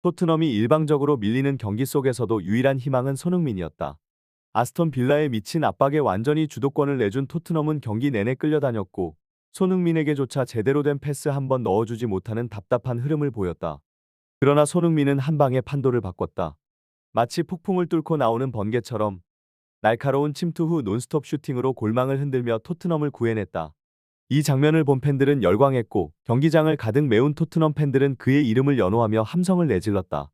토트넘이 일방적으로 밀리는 경기 속에서도 유일한 희망은 손흥민이었다. 아스톤 빌라에 미친 압박에 완전히 주도권을 내준 토트넘은 경기 내내 끌려다녔고 손흥민에게조차 제대로 된 패스 한 번 넣어주지 못하는 답답한 흐름을 보였다. 그러나 손흥민은 한 방에 판도를 바꿨다. 마치 폭풍을 뚫고 나오는 번개처럼 날카로운 침투 후 논스톱 슈팅으로 골망을 흔들며 토트넘을 구해냈다. 이 장면을 본 팬들은 열광했고 경기장을 가득 메운 토트넘 팬들은 그의 이름을 연호하며 함성을 내질렀다.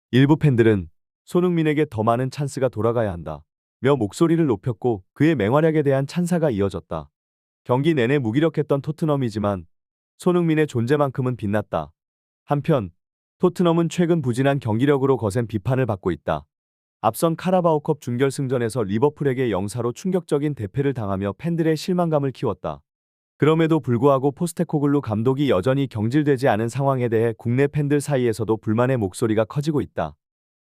일부 팬들은 손흥민에게 더 많은 찬스가 돌아가야 한다 며 목소리를 높였고 그의 맹활약에 대한 찬사가 이어졌다. 경기 내내 무기력했던 토트넘이지만 손흥민의 존재만큼은 빛났다. 한편 토트넘은 최근 부진한 경기력으로 거센 비판을 받고 있다. 앞선 카라바오컵 준결승전에서 리버풀에게 0-4로 충격적인 대패를 당하며 팬들의 실망감을 키웠다. 그럼에도 불구하고 포스테코글루 감독이 여전히 경질되지 않은 상황에 대해 국내 팬들 사이에서도 불만의 목소리가 커지고 있다.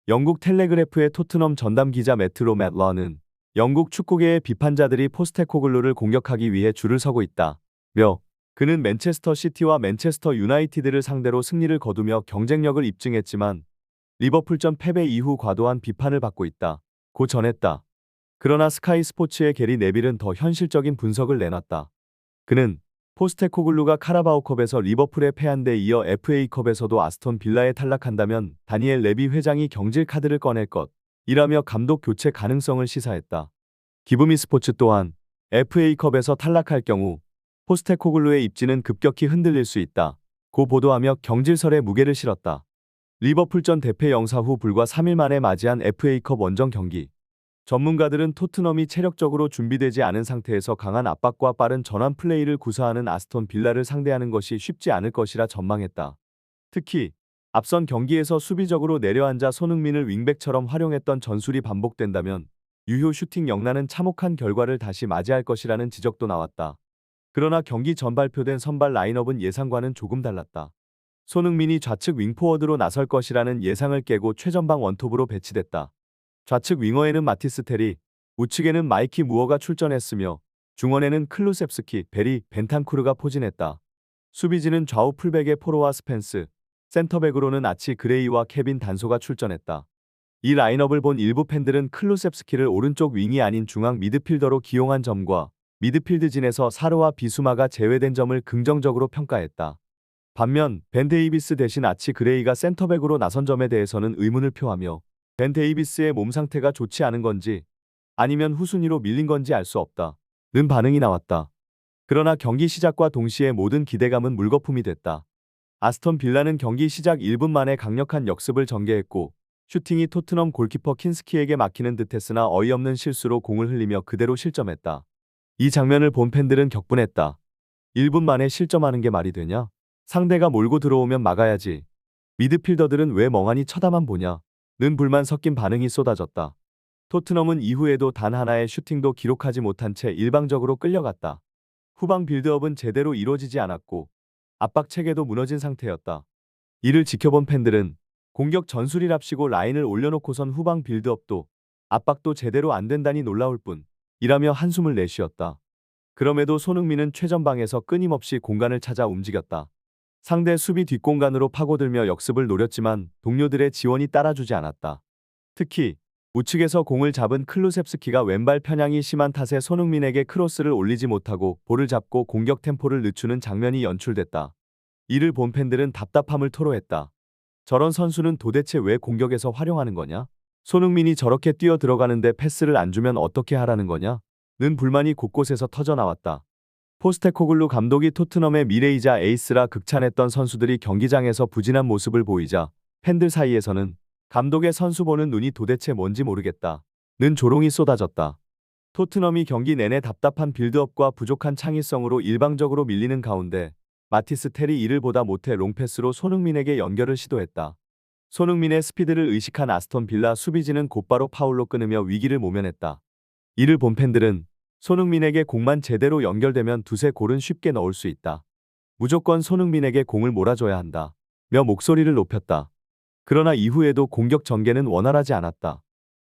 영국 텔레그래프의 토트넘 전담 기자 매트 맷러는 영국 축구계의 비판자들이 포스테코글루를 공격하기 위해 줄을 서고 있다 며 그는 맨체스터 시티와 맨체스터 유나이티드를 상대로 승리를 거두며 경쟁력을 입증했지만 리버풀전 패배 이후 과도한 비판을 받고 있다 고 전했다. 그러나 스카이 스포츠의 게리 네빌은 더 현실적인 분석을 내놨다. 그는 포스테코글루가 카라바오컵에서 리버풀에 패한 데 이어 FA컵에서도 아스톤 빌라에 탈락한다면 다니엘 레비 회장이 경질 카드를 꺼낼 것이라며 감독 교체 가능성을 시사했다. 기브미 스포츠 또한 FA컵에서 탈락할 경우 포스테코글루의 입지는 급격히 흔들릴 수 있다 고 보도하며 경질설에 무게를 실었다. 리버풀전 대패 영사 후 불과 3일 만에 맞이한 FA컵 원정 경기. 전문가들은 토트넘이 체력적으로 준비되지 않은 상태에서 강한 압박과 빠른 전환 플레이를 구사하는 아스톤 빌라를 상대하는 것이 쉽지 않을 것이라 전망했다. 특히 앞선 경기에서 수비적으로 내려앉아 손흥민을 윙백처럼 활용했던 전술이 반복된다면 유효 슈팅 역라는 참혹한 결과를 다시 맞이할 것이라는 지적도 나왔다. 그러나 경기 전 발표된 선발 라인업은 예상과는 조금 달랐다. 손흥민이 좌측 윙포워드로 나설 것이라는 예상을 깨고 최전방 원톱으로 배치됐다. 좌측 윙어에는 마티스 테리, 우측에는 마이키 무어가 출전했으며 중원에는 클루셉스키, 베리, 벤탄쿠르가 포진했다. 수비진은 좌우 풀백의 포로와 스펜스, 센터백으로는 아치 그레이와 케빈 단소가 출전했다. 이 라인업을 본 일부 팬들은 클루셉스키를 오른쪽 윙이 아닌 중앙 미드필더로 기용한 점과 미드필드진에서 사르와 비수마가 제외된 점을 긍정적으로 평가했다. 반면 벤 데이비스 대신 아치 그레이가 센터백으로 나선 점에 대해서는 의문을 표하며 벤 데이비스의 몸 상태가 좋지 않은 건지 아니면 후순위로 밀린 건지 알 수 없다 는 반응이 나왔다. 그러나 경기 시작과 동시에 모든 기대감은 물거품이 됐다. 아스톤 빌라는 경기 시작 1분 만에 강력한 역습을 전개했고 슈팅이 토트넘 골키퍼 킨스키에게 막히는 듯했으나 어이없는 실수로 공을 흘리며 그대로 실점했다. 이 장면을 본 팬들은 격분했다. 1분 만에 실점하는 게 말이 되냐? 상대가 몰고 들어오면 막아야지. 미드필더들은 왜 멍하니 쳐다만 보냐? 는 불만 섞인 반응이 쏟아졌다. 토트넘은 이후에도 단 하나의 슈팅도 기록하지 못한 채 일방적으로 끌려갔다. 후방 빌드업은 제대로 이루어지지 않았고 압박 체계도 무너진 상태였다. 이를 지켜본 팬들은 공격 전술이랍시고 라인을 올려놓고선 후방 빌드업도 압박도 제대로 안 된다니 놀라울 뿐이라며 한숨을 내쉬었다. 그럼에도 손흥민은 최전방에서 끊임없이 공간을 찾아 움직였다. 상대 수비 뒷공간으로 파고들며 역습을 노렸지만 동료들의 지원이 따라주지 않았다. 특히 우측에서 공을 잡은 클루셉스키가 왼발 편향이 심한 탓에 손흥민에게 크로스를 올리지 못하고 볼을 잡고 공격 템포를 늦추는 장면이 연출됐다. 이를 본 팬들은 답답함을 토로했다. 저런 선수는 도대체 왜 공격에서 활용하는 거냐? 손흥민이 저렇게 뛰어 들어가는데 패스를 안 주면 어떻게 하라는 거냐? 는 불만이 곳곳에서 터져나왔다. 포스테코글루 감독이 토트넘의 미래이자 에이스라 극찬했던 선수들이 경기장에서 부진한 모습을 보이자 팬들 사이에서는 감독의 선수 보는 눈이 도대체 뭔지 모르겠다 는 조롱이 쏟아졌다. 토트넘이 경기 내내 답답한 빌드업과 부족한 창의성으로 일방적으로 밀리는 가운데 마티스 테리 이를 보다 못해 롱패스로 손흥민에게 연결을 시도했다. 손흥민의 스피드를 의식한 아스톤 빌라 수비진은 곧바로 파울로 끊으며 위기를 모면했다. 이를 본 팬들은 손흥민에게 공만 제대로 연결되면 두세 골은 쉽게 넣을 수 있다. 무조건 손흥민에게 공을 몰아줘야 한다 며 목소리를 높였다. 그러나 이후에도 공격 전개는 원활하지 않았다.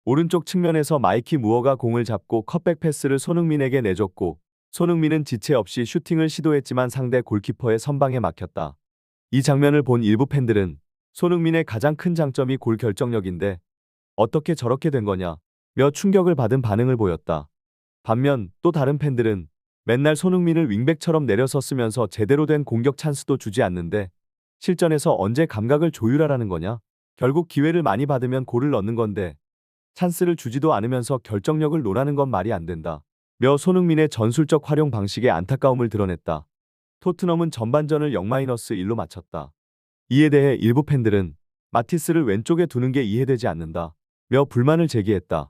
오른쪽 측면에서 마이키 무어가 공을 잡고 컷백 패스를 손흥민에게 내줬고 손흥민은 지체 없이 슈팅을 시도했지만 상대 골키퍼의 선방에 막혔다. 이 장면을 본 일부 팬들은 손흥민의 가장 큰 장점이 골 결정력인데 어떻게 저렇게 된 거냐 며 충격을 받은 반응을 보였다. 반면 또 다른 팬들은 맨날 손흥민을 윙백처럼 내려섰으면서 제대로 된 공격 찬스도 주지 않는데 실전에서 언제 감각을 조율하라는 거냐? 결국 기회를 많이 받으면 골을 넣는 건데 찬스를 주지도 않으면서 결정력을 논하는 건 말이 안 된다. 며 손흥민의 전술적 활용 방식에 안타까움을 드러냈다. 토트넘은 전반전을 0-1로 마쳤다. 이에 대해 일부 팬들은 마티스를 왼쪽에 두는 게 이해되지 않는다. 며 불만을 제기했다.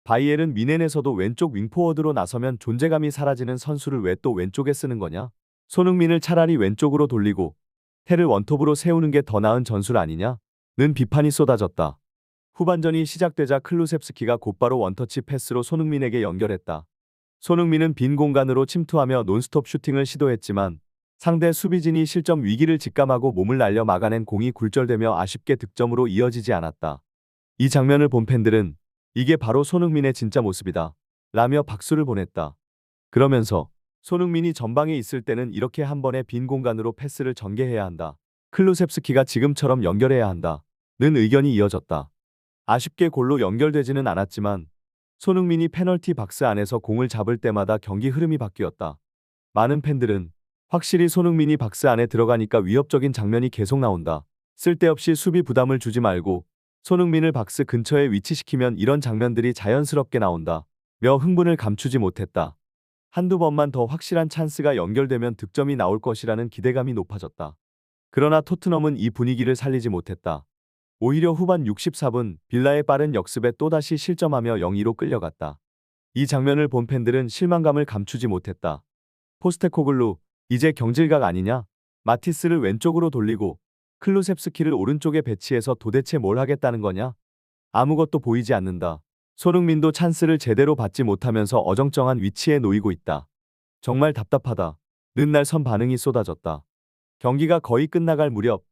바이에른 뮌헨에서도 왼쪽 윙포워드로 나서면 존재감이 사라지는 선수를 왜 또 왼쪽에 쓰는 거냐? 손흥민을 차라리 왼쪽으로 돌리고 테를 원톱으로 세우는 게 더 나은 전술 아니냐? 는 비판이 쏟아졌다. 후반전이 시작되자 클루셉스키가 곧바로 원터치 패스로 손흥민에게 연결했다. 손흥민은 빈 공간으로 침투하며 논스톱 슈팅을 시도했지만 상대 수비진이 실점 위기를 직감하고 몸을 날려 막아낸 공이 굴절되며 아쉽게 득점으로 이어지지 않았다. 이 장면을 본 팬들은 이게 바로 손흥민의 진짜 모습이다 라며 박수를 보냈다. 그러면서 손흥민이 전방에 있을 때는 이렇게 한 번에 빈 공간으로 패스를 전개해야 한다. 클루셉스키가 지금처럼 연결해야 한다. 는 의견이 이어졌다. 아쉽게 골로 연결되지는 않았지만 손흥민이 페널티 박스 안에서 공을 잡을 때마다 경기 흐름이 바뀌었다. 많은 팬들은 확실히 손흥민이 박스 안에 들어가니까 위협적인 장면이 계속 나온다. 쓸데없이 수비 부담을 주지 말고 손흥민을 박스 근처에 위치시키면 이런 장면들이 자연스럽게 나온다. 며 흥분을 감추지 못했다. 한두 번만 더 확실한 찬스가 연결되면 득점이 나올 것이라는 기대감이 높아졌다. 그러나 토트넘은 이 분위기를 살리지 못했다. 오히려 후반 64분 빌라의 빠른 역습에 또다시 실점하며 0-2로 끌려갔다. 이 장면을 본 팬들은 실망감을 감추지 못했다. 포스테코글루, 이제 경질각 아니냐? 마티스를 왼쪽으로 돌리고 클루셉스키를 오른쪽에 배치해서 도대체 뭘 하겠다는 거냐? 아무것도 보이지 않는다. 손흥민도 찬스를 제대로 받지 못하면서 어정쩡한 위치에 놓이고 있다. 정말 답답하다. 는 날 선 반응이 쏟아졌다. 경기가 거의 끝나갈 무렵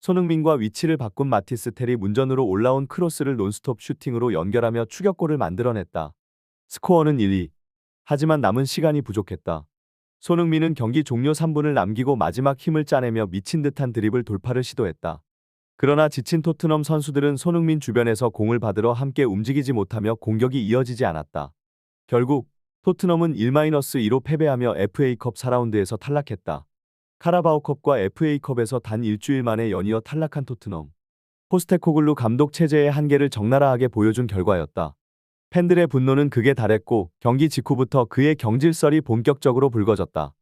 손흥민과 위치를 바꾼 마티스 텔이 문전으로 올라온 크로스를 논스톱 슈팅으로 연결하며 추격골을 만들어냈다. 스코어는 1-2. 하지만 남은 시간이 부족했다. 손흥민은 경기 종료 3분을 남기고 마지막 힘을 짜내며 미친 듯한 드리블 돌파를 시도했다. 그러나 지친 토트넘 선수들은 손흥민 주변에서 공을 받으러 함께 움직이지 못하며 공격이 이어지지 않았다. 결국 토트넘은 1-2로 패배하며 FA컵 4라운드에서 탈락했다. 카라바오컵과 FA컵에서 단 일주일 만에 연이어 탈락한 토트넘. 포스테코글루 감독 체제의 한계를 적나라하게 보여준 결과였다. 팬들의 분노는 극에 달했고 경기 직후부터 그의 경질설이 본격적으로 불거졌다.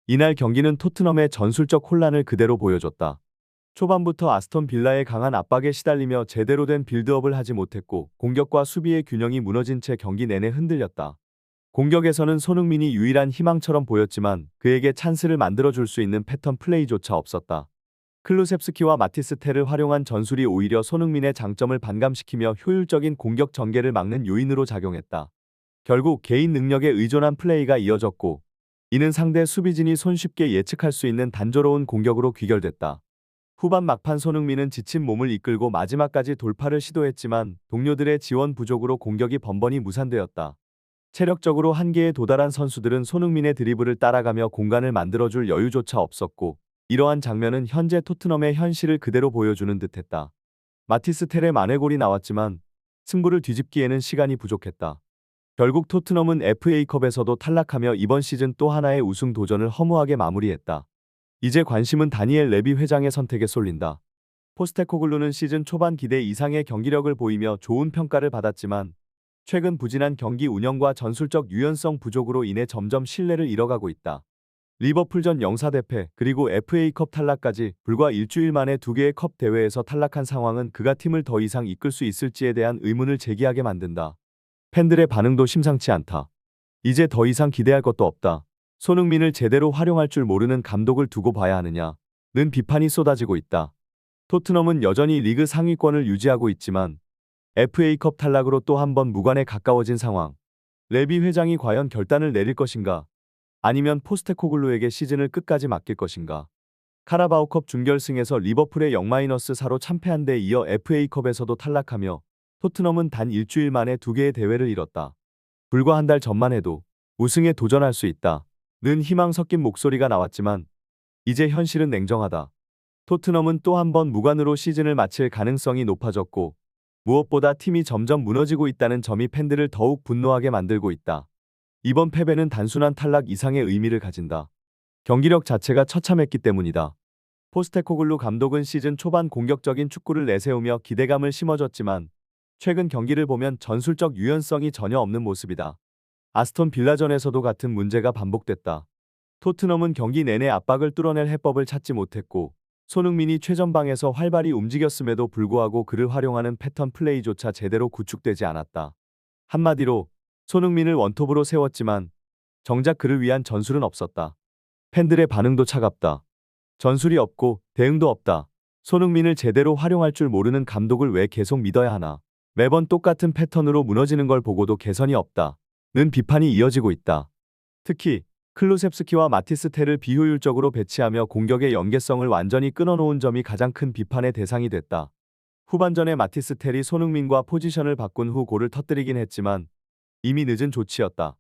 이날 경기는 토트넘의 전술적 혼란을 그대로 보여줬다. 초반부터 아스톤 빌라의 강한 압박에 시달리며 제대로 된 빌드업을 하지 못했고 공격과 수비의 균형이 무너진 채 경기 내내 흔들렸다. 공격에서는 손흥민이 유일한 희망처럼 보였지만 그에게 찬스를 만들어줄 수 있는 패턴 플레이조차 없었다. 클루셉스키와 마티스 텔을 활용한 전술이 오히려 손흥민의 장점을 반감시키며 효율적인 공격 전개를 막는 요인으로 작용했다. 결국 개인 능력에 의존한 플레이가 이어졌고 이는 상대 수비진이 손쉽게 예측할 수 있는 단조로운 공격으로 귀결됐다. 후반 막판 손흥민은 지친 몸을 이끌고 마지막까지 돌파를 시도했지만 동료들의 지원 부족으로 공격이 번번이 무산되었다. 체력적으로 한계에 도달한 선수들은 손흥민의 드리블을 따라가며 공간을 만들어줄 여유조차 없었고 이러한 장면은 현재 토트넘의 현실을 그대로 보여주는 듯했다. 마티스 텔의 만회골이 나왔지만 승부를 뒤집기에는 시간이 부족했다. 결국 토트넘은 FA컵에서도 탈락하며 이번 시즌 또 하나의 우승 도전을 허무하게 마무리했다. 이제 관심은 다니엘 레비 회장의 선택에 쏠린다. 포스테코글루는 시즌 초반 기대 이상의 경기력을 보이며 좋은 평가를 받았지만 최근 부진한 경기 운영과 전술적 유연성 부족으로 인해 점점 신뢰를 잃어가고 있다. 리버풀전 0-4대패 그리고 FA컵 탈락까지 불과 일주일 만에 두 개의 컵 대회에서 탈락한 상황은 그가 팀을 더 이상 이끌 수 있을지에 대한 의문을 제기하게 만든다. 팬들의 반응도 심상치 않다. 이제 더 이상 기대할 것도 없다. 손흥민을 제대로 활용할 줄 모르는 감독을 두고 봐야 하느냐 는 비판이 쏟아지고 있다. 토트넘은 여전히 리그 상위권을 유지하고 있지만 FA컵 탈락으로 또 한 번 무관에 가까워진 상황. 레비 회장이 과연 결단을 내릴 것인가? 아니면 포스테코글루에게 시즌을 끝까지 맡길 것인가? 카라바오컵 준결승에서 리버풀의 0-4로 참패한 데 이어 FA컵에서도 탈락하며 토트넘은 단 일주일 만에 두 개의 대회를 잃었다. 불과 한 달 전만 해도 우승에 도전할 수 있다. 는 희망 섞인 목소리가 나왔지만 이제 현실은 냉정하다. 토트넘은 또 한 번 무관으로 시즌을 마칠 가능성이 높아졌고 무엇보다 팀이 점점 무너지고 있다는 점이 팬들을 더욱 분노하게 만들고 있다. 이번 패배는 단순한 탈락 이상의 의미를 가진다. 경기력 자체가 처참했기 때문이다. 포스테코글루 감독은 시즌 초반 공격적인 축구를 내세우며 기대감을 심어줬지만 최근 경기를 보면 전술적 유연성이 전혀 없는 모습이다. 아스톤 빌라전에서도 같은 문제가 반복됐다. 토트넘은 경기 내내 압박을 뚫어낼 해법을 찾지 못했고 손흥민이 최전방에서 활발히 움직였음에도 불구하고 그를 활용하는 패턴 플레이조차 제대로 구축되지 않았다. 한마디로 손흥민을 원톱으로 세웠지만 정작 그를 위한 전술은 없었다. 팬들의 반응도 차갑다. 전술이 없고 대응도 없다. 손흥민을 제대로 활용할 줄 모르는 감독을 왜 계속 믿어야 하나. 매번 똑같은 패턴으로 무너지는 걸 보고도 개선이 없다. 는 비판이 이어지고 있다. 특히 클루셉스키와 마티스텔을 비효율적으로 배치하며 공격의 연계성을 완전히 끊어놓은 점이 가장 큰 비판의 대상이 됐다. 후반전에 마티스텔이 손흥민과 포지션을 바꾼 후 골을 터뜨리긴 했지만 이미 늦은 조치였다.